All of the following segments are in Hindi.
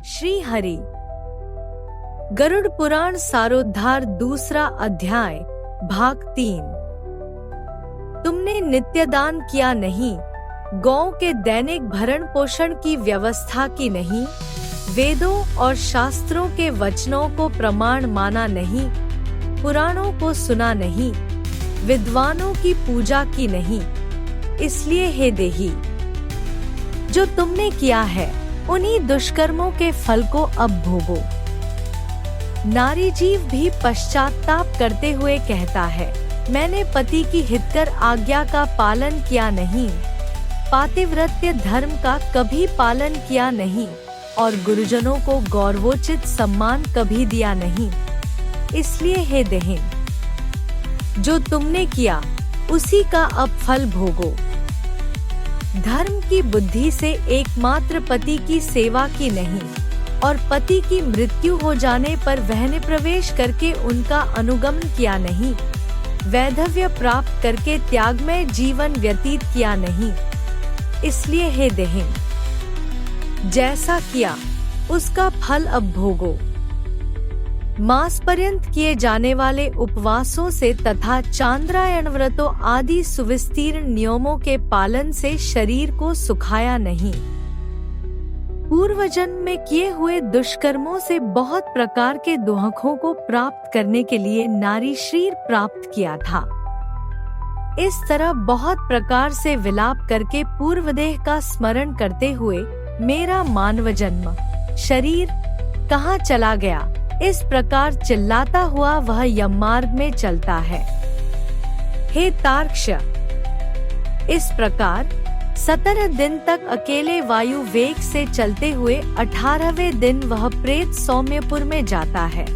श्री हरि। गरुड़ पुराण सारोद्धार दूसरा अध्याय भाग 3। तुमने नित्यदान किया नहीं, गौ के दैनिक भरण पोषण की व्यवस्था की नहीं, वेदों और शास्त्रों के वचनों को प्रमाण माना नहीं, पुराणों को सुना नहीं, विद्वानों की पूजा की नहीं। इसलिए हे देही, जो तुमने किया है उन्हीं दुष्कर्मों के फल को अब भोगो। नारी जीव भी पश्चाताप करते हुए कहता है, मैंने पति की हितकर आज्ञा का पालन किया नहीं, पातिव्रत्य धर्म का कभी पालन किया नहीं और गुरुजनों को गौरवोचित सम्मान कभी दिया नहीं। इसलिए हे देहिन, जो तुमने किया उसी का अब फल भोगो। धर्म की बुद्धि से एकमात्र पति की सेवा की नहीं और पति की मृत्यु हो जाने पर वहने प्रवेश करके उनका अनुगमन किया नहीं, वैधव्य प्राप्त करके त्यागमय जीवन व्यतीत किया नहीं। इसलिए हे देहिन, जैसा किया उसका फल अब भोगो। मास पर्यंत किए जाने वाले उपवासों से तथा चांद्रायण व्रतों आदि सुविस्तीर्ण नियमों के पालन से शरीर को सुखाया नहीं। पूर्व जन्म में किए हुए दुष्कर्मों से बहुत प्रकार के दुखों को प्राप्त करने के लिए नारी शरीर प्राप्त किया था। इस तरह बहुत प्रकार से विलाप करके पूर्व देह का स्मरण करते हुए मेरा मानव जन्म शरीर कहाँ चला गया, इस प्रकार चिल्लाता हुआ वह यममार्ग में चलता है। हे तार्क्ष, इस प्रकार 17 दिन तक अकेले वायु वेग से चलते हुए 18वें दिन वह प्रेत सौम्यपुर में जाता है।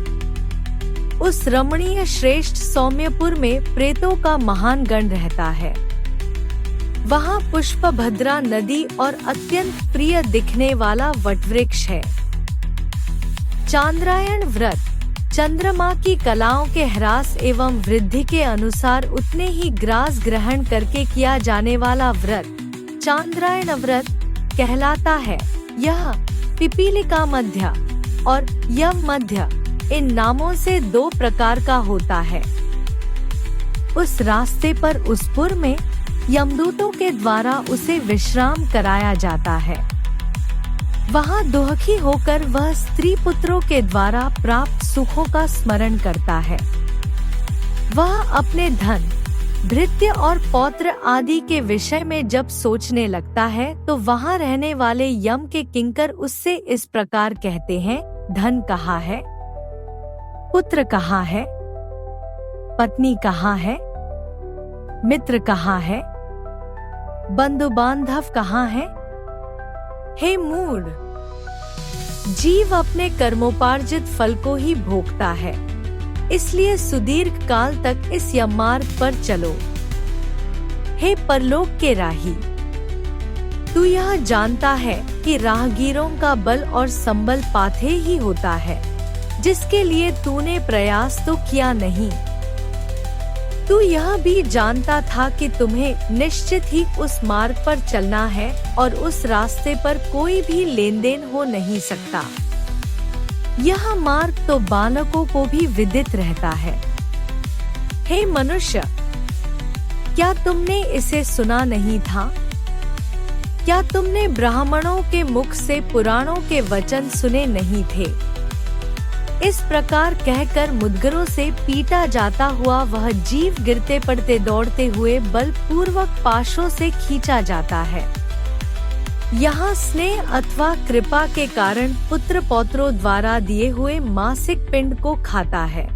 उस रमणीय श्रेष्ठ सौम्यपुर में प्रेतों का महान गण रहता है। वहाँ पुष्पभद्रा नदी और अत्यंत प्रिय दिखने वाला वटवृक्ष है। चांद्रायण व्रत चंद्रमा की कलाओं के ह्रास एवं वृद्धि के अनुसार उतने ही ग्रास ग्रहण करके किया जाने वाला व्रत चांद्रायण व्रत कहलाता है। यह पिपीलिका मध्य और यव मध्य इन नामों से 2 प्रकार का होता है। उस रास्ते पर उस पुर में यमदूतों के द्वारा उसे विश्राम कराया जाता है। वहाँ दुखी होकर वह स्त्री पुत्रों के द्वारा प्राप्त सुखों का स्मरण करता है। वह अपने धन, भृत्य और पौत्र आदि के विषय में जब सोचने लगता है तो वहाँ रहने वाले यम के किंकर उससे इस प्रकार कहते हैं, धन कहाँ है, पुत्र कहाँ है, पत्नी कहाँ है, मित्र कहाँ है, बंधु बांधव कहाँ है। हे मूढ़, जीव अपने कर्मोपार्जित फल को ही भोगता है, इसलिए सुदीर्घ काल तक इस यममार्ग पर चलो। हे परलोक के राही, तू यह जानता है कि राहगीरों का बल और संबल पाथे ही होता है, जिसके लिए तूने प्रयास तो किया नहीं। तू यह भी जानता था कि तुम्हें निश्चित ही उस मार्ग पर चलना है और उस रास्ते पर कोई भी लेन देन हो नहीं सकता। यह मार्ग तो बालकों को भी विदित रहता है। हे मनुष्य, क्या तुमने इसे सुना नहीं था? क्या तुमने ब्राह्मणों के मुख से पुराणों के वचन सुने नहीं थे? इस प्रकार कहकर मुद्गरों से पीटा जाता हुआ वह जीव गिरते पड़ते दौड़ते हुए बलपूर्वक पाशों से खींचा जाता है। यहाँ स्नेह अथवा कृपा के कारण पुत्र पौत्रों द्वारा दिए हुए मासिक पिंड को खाता है।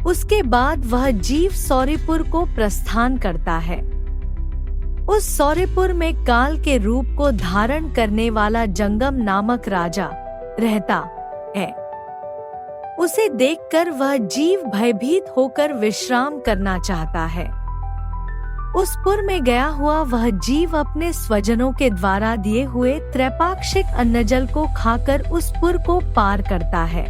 उसके बाद वह जीव सौरिपुर को प्रस्थान करता है। उस सौरिपुर में काल के रूप को धारण करने वाला जंगम नामक राजा रहता है। उसे देखकर वह जीव भयभीत होकर विश्राम करना चाहता है। उस पुर में गया हुआ वह जीव अपने स्वजनों के द्वारा दिए हुए त्रैपाक्षिक अन्नजल को खाकर उस पुर को पार करता है।